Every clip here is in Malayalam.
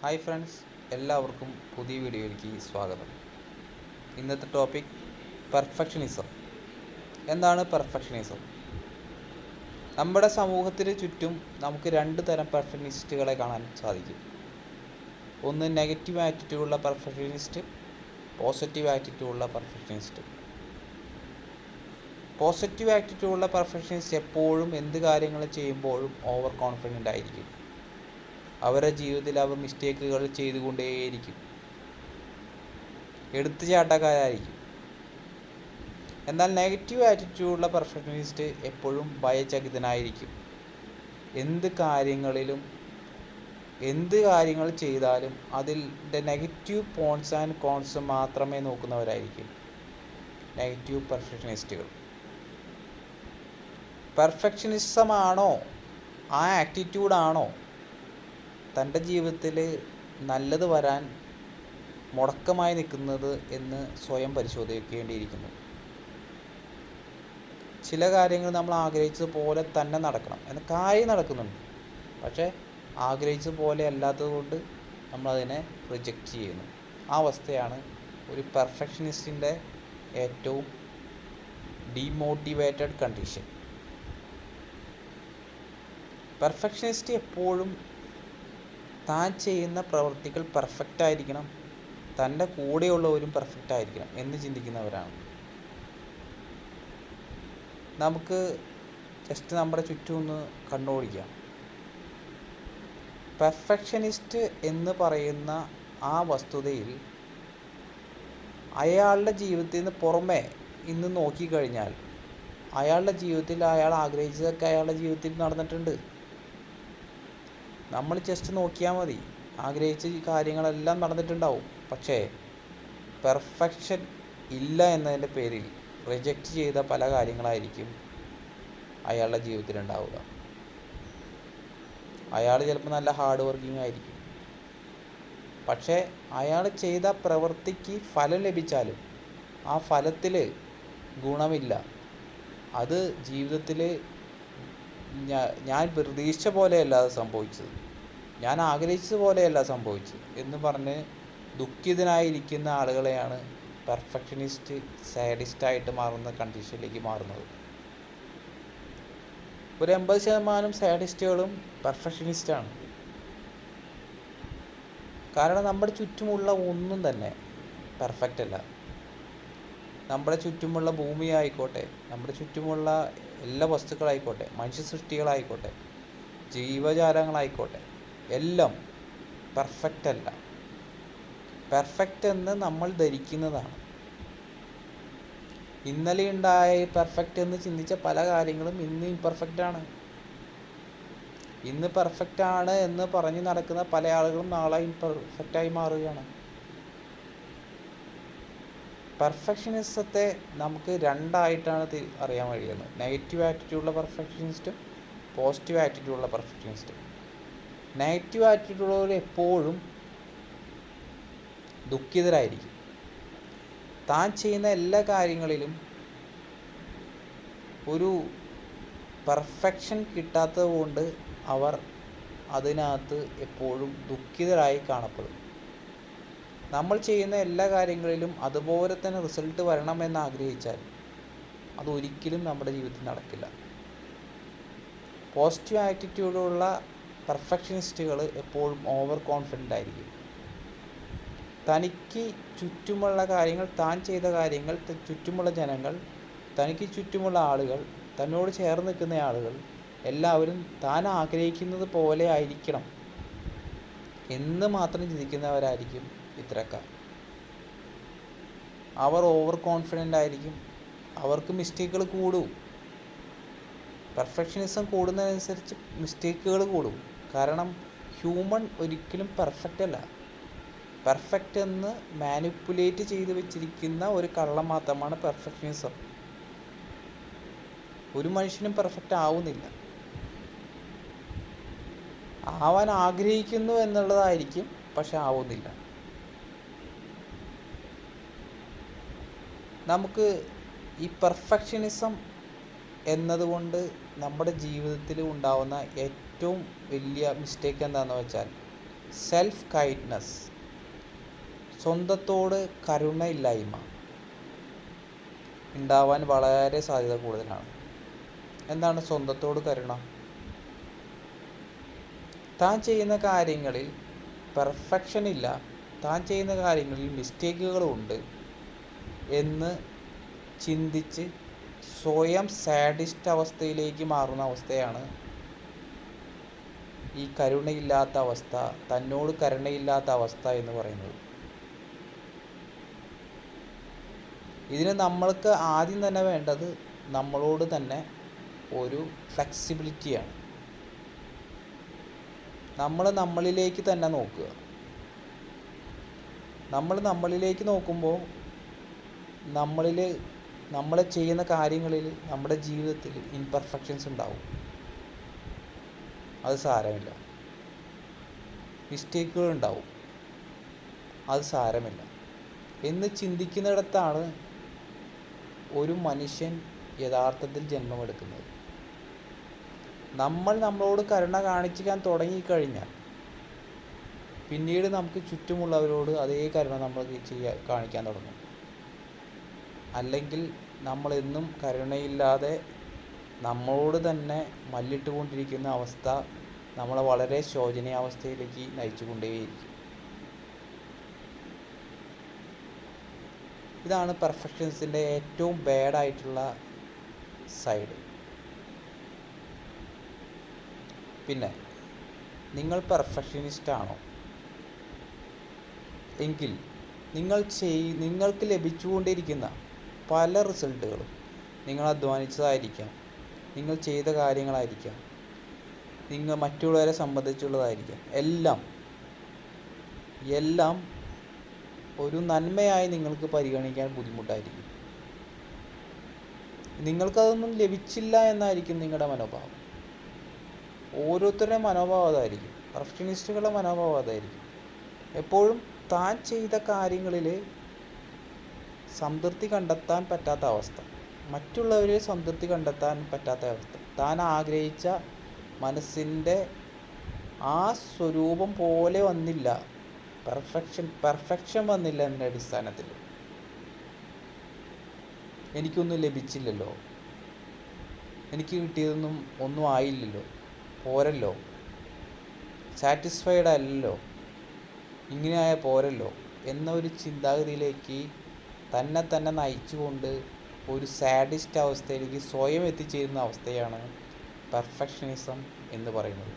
ഹായ് ഫ്രണ്ട്സ്, എല്ലാവർക്കും പുതിയ വീഡിയോയിലേക്ക് സ്വാഗതം. ഇന്നത്തെ ടോപ്പിക് പെർഫെക്ഷനിസം. എന്താണ് പെർഫെക്ഷനിസം? നമ്മുടെ സമൂഹത്തിന് ചുറ്റും നമുക്ക് രണ്ട് തരം പെർഫെക്ഷനിസ്റ്റുകളെ കാണാൻ സാധിക്കും. ഒന്ന് നെഗറ്റീവ് ആറ്റിറ്റ്യൂഡുള്ള പെർഫെക്ഷനിസ്റ്റ്, പോസിറ്റീവ് ആറ്റിറ്റ്യൂഡുള്ള പെർഫെക്ഷനിസ്റ്റ്. പോസിറ്റീവ് ആറ്റിറ്റ്യൂഡുള്ള പെർഫെക്ഷനിസ്റ്റ് എപ്പോഴും എന്ത് കാര്യങ്ങൾ ചെയ്യുമ്പോഴും ഓവർ കോൺഫിഡൻ്റ് ആയിരിക്കും. അവരുടെ ജീവിതത്തിൽ അവർ മിസ്റ്റേക്കുകൾ ചെയ്തുകൊണ്ടേയിരിക്കും, എടുത്തുചാട്ടക്കാരായിരിക്കും. എന്നാൽ നെഗറ്റീവ് ആറ്റിറ്റ്യൂഡുള്ള പെർഫെക്ഷനിസ്റ്റ് എപ്പോഴും ഭയചകിതനായിരിക്കും. എന്ത് കാര്യങ്ങൾ ചെയ്താലും അതിൻ്റെ നെഗറ്റീവ് പോയിൻറ്റ്സ് ആൻഡ് കോൺസ് മാത്രമേ നോക്കുന്നവരായിരിക്കും നെഗറ്റീവ് പെർഫെക്ഷനിസ്റ്റുകൾ. പെർഫെക്ഷനിസമാണോ, ആ ആറ്റിറ്റ്യൂഡാണോ തൻ്റെ ജീവിതത്തിൽ നല്ലത് വരാൻ മുടക്കമായി നിൽക്കുന്നത് എന്ന് സ്വയം പരിശോധിക്കേണ്ടിയിരിക്കുന്നു. ചില കാര്യങ്ങൾ നമ്മൾ ആഗ്രഹിച്ചതുപോലെ തന്നെ നടക്കണം എന്ന കാര്യം നടക്കുന്നുണ്ട്, പക്ഷേ ആഗ്രഹിച്ചതുപോലെ അല്ലാത്തതുകൊണ്ട് നമ്മളതിനെ റിജക്റ്റ് ചെയ്യുന്നു. ആ അവസ്ഥയാണ് ഒരു പെർഫെക്ഷനിസ്റ്റിൻ്റെ ഏറ്റവും ഡീമോട്ടിവേറ്റഡ് കണ്ടീഷൻ. പെർഫെക്ഷനിസ്റ്റ് എപ്പോഴും താൻ ചെയ്യുന്ന പ്രവൃത്തികൾ പെർഫെക്റ്റ് ആയിരിക്കണം, തൻ്റെ കൂടെയുള്ളവരും പെർഫെക്റ്റ് ആയിരിക്കണം എന്ന് ചിന്തിക്കുന്നവരാണ്. നമുക്ക് ജസ്റ്റ് നമ്മുടെ ചുറ്റും ഒന്ന് കണ്ണോടിക്കാം. പെർഫെക്ഷനിസ്റ്റ് എന്ന് പറയുന്ന ആ വസ്തുതയിൽ അയാളുടെ ജീവിതത്തിൽ നിന്ന് പുറമെ ഇന്ന് നോക്കിക്കഴിഞ്ഞാൽ അയാളുടെ ജീവിതത്തിൽ അയാൾ ആഗ്രഹിച്ചതൊക്കെ അയാളുടെ ജീവിതത്തിൽ നടന്നിട്ടുണ്ട്. നമ്മൾ ജസ്റ്റ് നോക്കിയാൽ മതി, ആഗ്രഹിച്ച കാര്യങ്ങളെല്ലാം നടന്നിട്ടുണ്ടാവും. പക്ഷേ പെർഫെക്ഷൻ ഇല്ല എന്നതിൻ്റെ പേരിൽ റിജക്റ്റ് ചെയ്ത പല കാര്യങ്ങളായിരിക്കും അയാളുടെ ജീവിതത്തിലുണ്ടാവുക. അയാൾ ചിലപ്പോൾ നല്ല ഹാർഡ് വർക്കിംഗ് ആയിരിക്കും, പക്ഷേ അയാൾ ചെയ്ത പ്രവൃത്തിക്ക് ഫലം ലഭിച്ചാലും ആ ഫലത്തിൽ ഗുണമില്ല. അത് ജീവിതത്തിൽ ഞാൻ പ്രതീക്ഷിച്ച പോലെയല്ല അത് സംഭവിച്ചത്, ഞാൻ ആഗ്രഹിച്ചതുപോലെയല്ല സംഭവിച്ചത് എന്ന് പറഞ്ഞ് ദുഃഖിതനായിരിക്കുന്ന ആളുകളെയാണ് പെർഫെക്ഷനിസ്റ്റ് സാഡിസ്റ്റായിട്ട് മാറുന്ന കണ്ടീഷനിലേക്ക് മാറുന്നത്. ഒരു 80% സാഡിസ്റ്റുകളും പെർഫെക്ഷനിസ്റ്റാണ്. കാരണം നമ്മുടെ ചുറ്റുമുള്ള ഒന്നും തന്നെ പെർഫെക്റ്റ് അല്ല. നമ്മുടെ ചുറ്റുമുള്ള ഭൂമി ആയിക്കോട്ടെ, നമ്മുടെ ചുറ്റുമുള്ള എല്ലാ വസ്തുക്കളായിക്കോട്ടെ, മനുഷ്യ സൃഷ്ടികളായിക്കോട്ടെ, ജീവജാലങ്ങളായിക്കോട്ടെ, എല്ലാം പെർഫെക്റ്റ് അല്ല. പെർഫെക്റ്റ് എന്ന് നമ്മൾ ധരിക്കുന്നതാണ്. ഇന്നലെ ഉണ്ടായ പെർഫെക്റ്റ് എന്ന് ചിന്തിച്ച പല കാര്യങ്ങളും ഇന്ന് ഇംപെർഫെക്റ്റ് ആണ്. ഇന്ന് പെർഫെക്റ്റ് ആണ് എന്ന് പറഞ്ഞ് നടക്കുന്ന പല ആളുകളും നാളെ ഇംപെർഫെക്റ്റായി മാറുകയാണ്. പെർഫെക്ഷനിസത്തെ നമുക്ക് രണ്ടായിട്ടാണ് അറിയാൻ കഴിയുന്നത്: നെഗറ്റീവ് ആറ്റിറ്റ്യൂഡുള്ള പെർഫെക്ഷനിസ്റ്റും പോസിറ്റീവ് ആറ്റിറ്റ്യൂഡുള്ള പെർഫെക്ഷനിസ്റ്റും. നെഗറ്റീവ് ആറ്റിറ്റ്യൂഡുള്ളവർ എപ്പോഴും ദുഃഖിതരായിരിക്കും. താൻ ചെയ്യുന്ന എല്ലാ കാര്യങ്ങളിലും ഒരു പെർഫെക്ഷൻ കിട്ടാത്തത് കൊണ്ട് അവർ അതിനകത്ത് എപ്പോഴും ദുഃഖിതരായി കാണപ്പെടും. നമ്മൾ ചെയ്യുന്ന എല്ലാ കാര്യങ്ങളിലും അതുപോലെ തന്നെ റിസൾട്ട് വരണമെന്ന് ആഗ്രഹിച്ചാൽ അതൊരിക്കലും നമ്മുടെ ജീവിതത്തിൽ നടക്കില്ല. പോസിറ്റീവ് ആറ്റിറ്റ്യൂഡുള്ള പെർഫെക്ഷനിസ്റ്റുകൾ എപ്പോഴും ഓവർ കോൺഫിഡൻ്റ് ആയിരിക്കും. തനിക്ക് ചുറ്റുമുള്ള കാര്യങ്ങൾ, താൻ ചെയ്ത കാര്യങ്ങൾ, ചുറ്റുമുള്ള ജനങ്ങൾ, തനിക്ക് ചുറ്റുമുള്ള ആളുകൾ, തന്നോട് ചേർന്ന് നിൽക്കുന്ന ആളുകൾ എല്ലാവരും താൻ ആഗ്രഹിക്കുന്നത് പോലെ ആയിരിക്കണം എന്ന് മാത്രം ചിന്തിക്കുന്നവരായിരിക്കും ഇത്തരക്കാർ. അവർ ഓവർ കോൺഫിഡൻ്റ് ആയിരിക്കും. അവർക്ക് മിസ്റ്റേക്കുകൾ കൂടും. പെർഫെക്ഷനിസം കൂടുന്നതിനനുസരിച്ച് മിസ്റ്റേക്കുകൾ കൂടും. കാരണം ഹ്യൂമൺ ഒരിക്കലും പെർഫെക്റ്റ് അല്ല. പെർഫെക്റ്റ് എന്ന് മാനിപ്പുലേറ്റ് ചെയ്ത് വെച്ചിരിക്കുന്ന ഒരു കള്ളം മാത്രമാണ് പെർഫെക്ഷനിസം. ഒരു മനുഷ്യനും പെർഫെക്റ്റ് ആവുന്നില്ല. ആവാൻ ആഗ്രഹിക്കുന്നു എന്നുള്ളതായിരിക്കും, പക്ഷെ ആവുന്നില്ല. നമുക്ക് ഈ പെർഫെക്ഷനിസം എന്നതുകൊണ്ട് നമ്മുടെ ജീവിതത്തിൽ ഉണ്ടാവുന്ന ഏറ്റവും വലിയ മിസ്റ്റേക്ക് എന്താണെന്ന് വെച്ചാൽ, സെൽഫ് കൈൻഡ്നസ്, സ്വന്തത്തോട് കരുണയില്ലായ്മ ഉണ്ടാവാൻ വളരെ സാധ്യത കൂടുതലാണ്. എന്താണ് സ്വന്തത്തോട് കരുണ? താൻ ചെയ്യുന്ന കാര്യങ്ങളിൽ പെർഫെക്ഷൻ ഇല്ല, താൻ ചെയ്യുന്ന കാര്യങ്ങളിൽ മിസ്റ്റേക്കുകളുണ്ട് എന്ന് ചിന്തിച്ച് സ്വയം സാഡിസ്റ്റ് അവസ്ഥയിലേക്ക് മാറുന്ന അവസ്ഥയാണ് ഈ കരുണയില്ലാത്ത അവസ്ഥ, തന്നോട് കരുണയില്ലാത്ത അവസ്ഥ എന്ന് പറയുന്നത്. ഇതിന് നമ്മൾക്ക് ആദ്യം തന്നെ വേണ്ടത് നമ്മളോട് തന്നെ ഒരു ഫ്ലെക്സിബിലിറ്റിയാണ്. നമ്മൾ നമ്മളിലേക്ക് തന്നെ നോക്കുക. നമ്മൾ നമ്മളിലേക്ക് നോക്കുമ്പോൾ നമ്മൾ ചെയ്യുന്ന കാര്യങ്ങളിൽ, നമ്മുടെ ജീവിതത്തിൽ ഇംപെർഫെക്ഷൻസ് ഉണ്ടാവും. അത് സാരമില്ല. മിസ്റ്റേക്കുകൾ ഉണ്ടാവും, അത് സാരമില്ല എന്ന് ചിന്തിക്കുന്നിടത്താണ് ഒരു മനുഷ്യൻ യഥാർത്ഥത്തിൽ ജന്മമെടുക്കുന്നത്. നമ്മൾ നമ്മളോട് കരുണ കാണിക്കാൻ തുടങ്ങിക്കഴിഞ്ഞാൽ പിന്നീട് നമുക്ക് ചുറ്റുമുള്ളവരോട് അതേ കരുണ നമ്മൾ കാണിക്കാൻ തുടങ്ങും. അല്ലെങ്കിൽ നമ്മളെന്നും കരുണയില്ലാതെ നമ്മളോട് തന്നെ മല്ലിട്ടുകൊണ്ടിരിക്കുന്ന അവസ്ഥ നമ്മളെ വളരെ ശോചനീയാവസ്ഥയിലേക്ക് നയിച്ചുകൊണ്ടേയിരിക്കും. ഇതാണ് പെർഫെക്ഷൻസിൻ്റെ ഏറ്റവും ബാഡായിട്ടുള്ള സൈഡ്. പിന്നെ നിങ്ങൾ പെർഫെക്ഷനിസ്റ്റാണോ എങ്കിൽ നിങ്ങൾക്ക് ലഭിച്ചുകൊണ്ടിരിക്കുന്ന പല റിസൾട്ടുകളും നിങ്ങൾ അധ്വാനിച്ചതായിരിക്കാം, നിങ്ങൾ ചെയ്ത കാര്യങ്ങളായിരിക്കാം, നിങ്ങൾ മറ്റുള്ളവരെ സംബന്ധിച്ചുള്ളതായിരിക്കാം, എല്ലാം ഒരു നന്മയായി നിങ്ങൾക്ക് പരിഗണിക്കാൻ ബുദ്ധിമുട്ടായിരിക്കും. നിങ്ങൾക്കതൊന്നും ലഭിച്ചില്ല എന്നായിരിക്കും നിങ്ങളുടെ മനോഭാവം. ഓരോരുത്തരുടെ മനോഭാവം അതായിരിക്കും. പെർഫെക്ഷനിസ്റ്റുകളുടെ മനോഭാവം അതായിരിക്കും. എപ്പോഴും താൻ ചെയ്ത കാര്യങ്ങളിൽ സംതൃപ്തി കണ്ടെത്താൻ പറ്റാത്ത അവസ്ഥ, മറ്റുള്ളവരെ സംതൃപ്തി കണ്ടെത്താൻ പറ്റാത്ത അവസ്ഥ, താൻ ആഗ്രഹിച്ച മനസ്സിൻ്റെ ആ സ്വരൂപം പോലെ വന്നില്ല, പെർഫെക്ഷൻ വന്നില്ല എൻ്റെ അടിസ്ഥാനത്തിൽ. എനിക്കൊന്നും ലഭിച്ചില്ലല്ലോ, എനിക്ക് കിട്ടിയതൊന്നും ഒന്നും ആയില്ലല്ലോ, പോരല്ലോ, സാറ്റിസ്ഫൈഡ് അല്ലല്ലോ, ഇങ്ങനെയായ പോരല്ലോ എന്നൊരു ചിന്താഗതിയിലേക്ക് തന്നെ നയിച്ചുകൊണ്ട് ഒരു സാഡിസ്റ്റ് അവസ്ഥയിലേക്ക് സ്വയം എത്തിച്ചേരുന്ന അവസ്ഥയാണ് പെർഫെക്ഷനിസം എന്ന് പറയുന്നത്.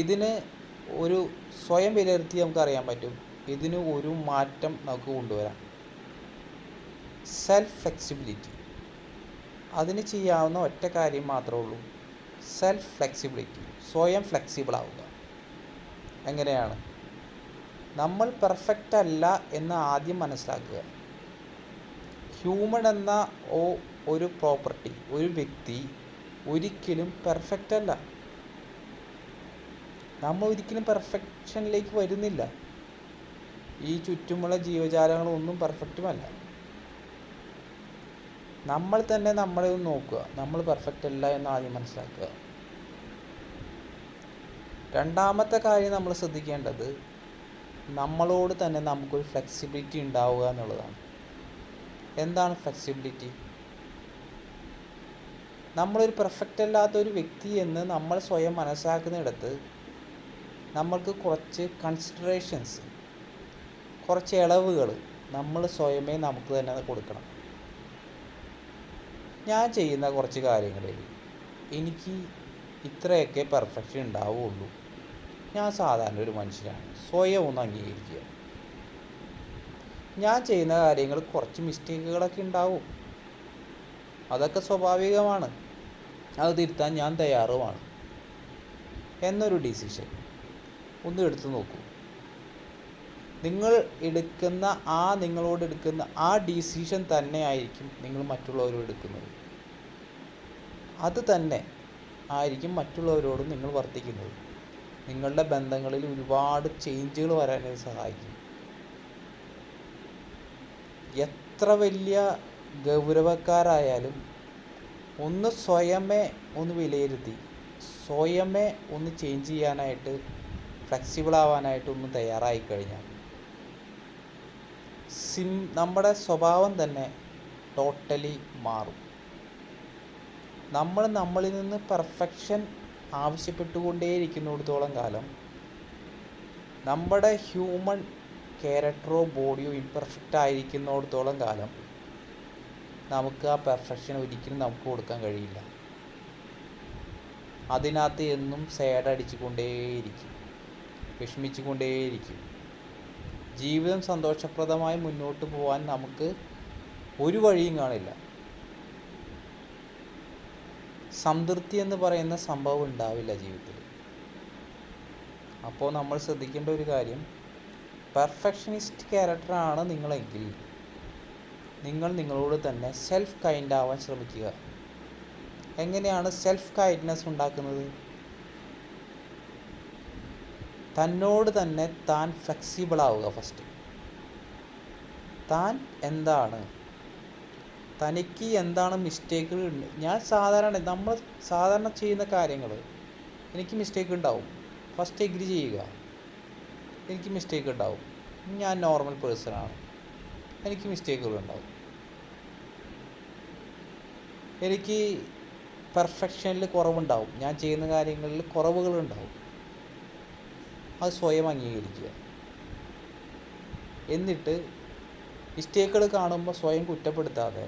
ഇതിന് ഒരു സ്വയം വിലയിരുത്തി നമുക്കറിയാൻ പറ്റും, ഇതിന് ഒരു മാറ്റം നമുക്ക് കൊണ്ടുവരാം. Self flexibility. അതിന് ചെയ്യാവുന്ന ഒറ്റ കാര്യം മാത്രമേ ഉള്ളൂ, സെൽഫ് ഫ്ലെക്സിബിലിറ്റി. സ്വയം ഫ്ലെക്സിബിൾ ആവുക. എങ്ങനെയാണ്? നമ്മൾ പെർഫെക്റ്റ് അല്ല എന്ന് ആദ്യം മനസ്സിലാക്കുക. ഹ്യൂമൻ എന്ന ഒരു പ്രോപ്പർട്ടി, ഒരു വ്യക്തി ഒരിക്കലും പെർഫെക്റ്റ് അല്ല. നമ്മൾ ഒരിക്കലും പെർഫെക്ഷനിലേക്ക് വരുന്നില്ല. ഈ ചുറ്റുമുള്ള ജീവജാലങ്ങളൊന്നും പെർഫെക്റ്റുമല്ല. നമ്മൾ തന്നെ നമ്മളെ ഒന്ന് നോക്കുക, നമ്മൾ പെർഫെക്റ്റ് അല്ല എന്ന് ആദ്യം മനസ്സിലാക്കുക. രണ്ടാമത്തെ കാര്യം നമ്മൾ ശ്രദ്ധിക്കേണ്ടത് നമ്മളോട് തന്നെ നമുക്കൊരു ഫ്ലെക്സിബിലിറ്റി ഉണ്ടാവുക എന്നുള്ളതാണ്. എന്താണ് ഫ്ലെക്സിബിലിറ്റി? നമ്മളൊരു പെർഫെക്റ്റ് അല്ലാത്തൊരു വ്യക്തി എന്ന് നമ്മൾ സ്വയം മനസ്സിലാക്കുന്നിടത്ത് നമ്മൾക്ക് കുറച്ച് കൺസിഡറേഷൻസ്, കുറച്ച് ഇളവുകൾ നമ്മൾ സ്വയമേ നമുക്ക് തന്നെ കൊടുക്കണം. ഞാൻ ചെയ്യുന്ന കുറച്ച് കാര്യങ്ങളിൽ എനിക്ക് ഇത്രയൊക്കെ പെർഫെക്ഷൻ ഉണ്ടാവുകയുള്ളൂ, ഞാൻ സാധാരണ ഒരു മനുഷ്യനാണ്, സ്വയം ഒന്ന് അംഗീകരിക്കുക. ഞാൻ ചെയ്യുന്ന കാര്യങ്ങൾ കുറച്ച് മിസ്റ്റേക്കുകളൊക്കെ ഉണ്ടാവും, അതൊക്കെ സ്വാഭാവികമാണ്, അത് തിരുത്താൻ ഞാൻ തയ്യാറുമാണ് എന്നൊരു ഡിസിഷൻ ഒന്ന് എടുത്തു നോക്കൂ. നിങ്ങളോട് എടുക്കുന്ന ആ ഡിസിഷൻ തന്നെ ആയിരിക്കും നിങ്ങൾ മറ്റുള്ളവരോട് എടുക്കുന്നത്. അത് തന്നെ ആയിരിക്കും മറ്റുള്ളവരോടും നിങ്ങൾ വർത്തിക്കുന്നത്. നിങ്ങളുടെ ബന്ധങ്ങളിൽ ഒരുപാട് ചേഞ്ചുകൾ വരാനായി സഹായിക്കും. എത്ര വലിയ ഗൗരവക്കാരായാലും ഒന്ന് സ്വയമേ ഒന്ന് വിലയിരുത്തി സ്വയമേ ഒന്ന് ചേഞ്ച് ചെയ്യാനായിട്ട്, ഫ്ലെക്സിബിൾ ആവാനായിട്ട് ഒന്ന് തയ്യാറായി കഴിഞ്ഞാൽ നമ്മുടെ സ്വഭാവം തന്നെ ടോട്ടലി മാറും. നമ്മളിൽ നിന്ന് പെർഫെക്ഷൻ ആവശ്യപ്പെട്ടുകൊണ്ടേയിരിക്കുന്നിടത്തോളം കാലം നമ്മുടെ ഹ്യൂമൻ ക്യാരക്ടറോ ബോഡിയോ ഇംപെർഫെക്റ്റ് ആയിരിക്കുന്നിടത്തോളം കാലം നമുക്ക് ആ പെർഫെക്ഷൻ ഒരിക്കലും നമുക്ക് കൊടുക്കാൻ കഴിയില്ല. അതിനകത്ത് എന്നും സാഡ് അടിച്ചു കൊണ്ടേയിരിക്കും, വിഷമിച്ചു കൊണ്ടേയിരിക്കും. ജീവിതം സന്തോഷപ്രദമായി മുന്നോട്ട് പോകാൻ നമുക്ക് ഒരു വഴിയും കാണില്ല. സംതൃപ്തി എന്ന് പറയുന്ന സംഭവം ഉണ്ടാവില്ല ജീവിതത്തിൽ. അപ്പോൾ നമ്മൾ ശ്രദ്ധിക്കേണ്ട ഒരു കാര്യം, പെർഫെക്ഷനിസ്റ്റ് ക്യാരക്ടറാണ് നിങ്ങളെങ്കിൽ നിങ്ങൾ നിങ്ങളോട് തന്നെ സെൽഫ് കൈൻഡ് ആവാൻ ശ്രമിക്കുക. എങ്ങനെയാണ് സെൽഫ് കൈൻഡ്നെസ് ഉണ്ടാക്കുന്നത്? തന്നോട് തന്നെ താൻ ഫ്ലെക്സിബിൾ ആവുക. ഫസ്റ്റ് താൻ എന്താണ്, തനിക്ക് എന്താണ് മിസ്റ്റേക്കുകൾ ഉണ്ട്. നമ്മൾ സാധാരണ ചെയ്യുന്ന കാര്യങ്ങൾ എനിക്ക് മിസ്റ്റേക്ക് ഉണ്ടാവും. ഫസ്റ്റ് എഗ്രി ചെയ്യുക, എനിക്ക് മിസ്റ്റേക്ക് ഉണ്ടാവും. ഞാൻ നോർമൽ പേഴ്സണാണ്, എനിക്ക് മിസ്റ്റേക്കുകളുണ്ടാവും. എനിക്ക് പെർഫെക്ഷനിൽ കുറവുണ്ടാവും, ഞാൻ ചെയ്യുന്ന കാര്യങ്ങളിൽ കുറവുകളുണ്ടാവും. അത് സ്വയം അംഗീകരിക്കുക. എന്നിട്ട് മിസ്റ്റേക്കുകൾ കാണുമ്പോൾ സ്വയം കുറ്റപ്പെടുത്താതെ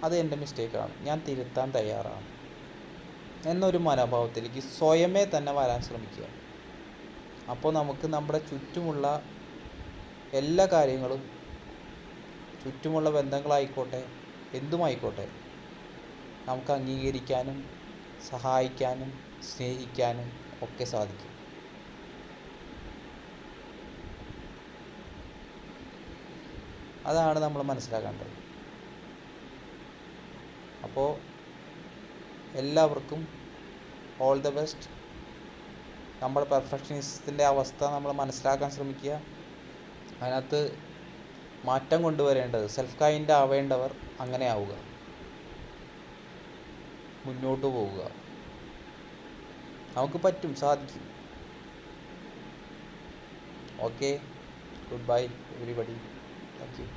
അത് എൻ്റെ മിസ്റ്റേക്കാണ്, ഞാൻ തിരുത്താൻ തയ്യാറാണ് എന്നൊരു മനോഭാവത്തിലേക്ക് സ്വയമേ തന്നെ വരാൻ ശ്രമിക്കുക. അപ്പോൾ നമുക്ക് നമ്മുടെ ചുറ്റുമുള്ള എല്ലാ കാര്യങ്ങളും, ചുറ്റുമുള്ള ബന്ധങ്ങളായിക്കോട്ടെ എന്തുമായിക്കോട്ടെ, നമുക്ക് അംഗീകരിക്കാനും സഹായിക്കാനും സ്നേഹിക്കാനും ഒക്കെ സാധിക്കും. അതാണ് നമ്മൾ മനസ്സിലാക്കേണ്ടത്. അപ്പോൾ എല്ലാവർക്കും ഓൾ ദ ബെസ്റ്റ്. നമ്മുടെ പെർഫെക്ഷനിസത്തിൻ്റെ അവസ്ഥ നമ്മൾ മനസ്സിലാക്കാൻ ശ്രമിക്കുക. അതിനകത്ത് മാറ്റം കൊണ്ടുവരേണ്ടത്, സെൽഫ് കൈൻഡ് ആവേണ്ടവർ അങ്ങനെ ആവുക, മുന്നോട്ട് പോവുക. നമുക്ക് പറ്റും, സാധിക്കും. Okay, good bye everybody. Thank you.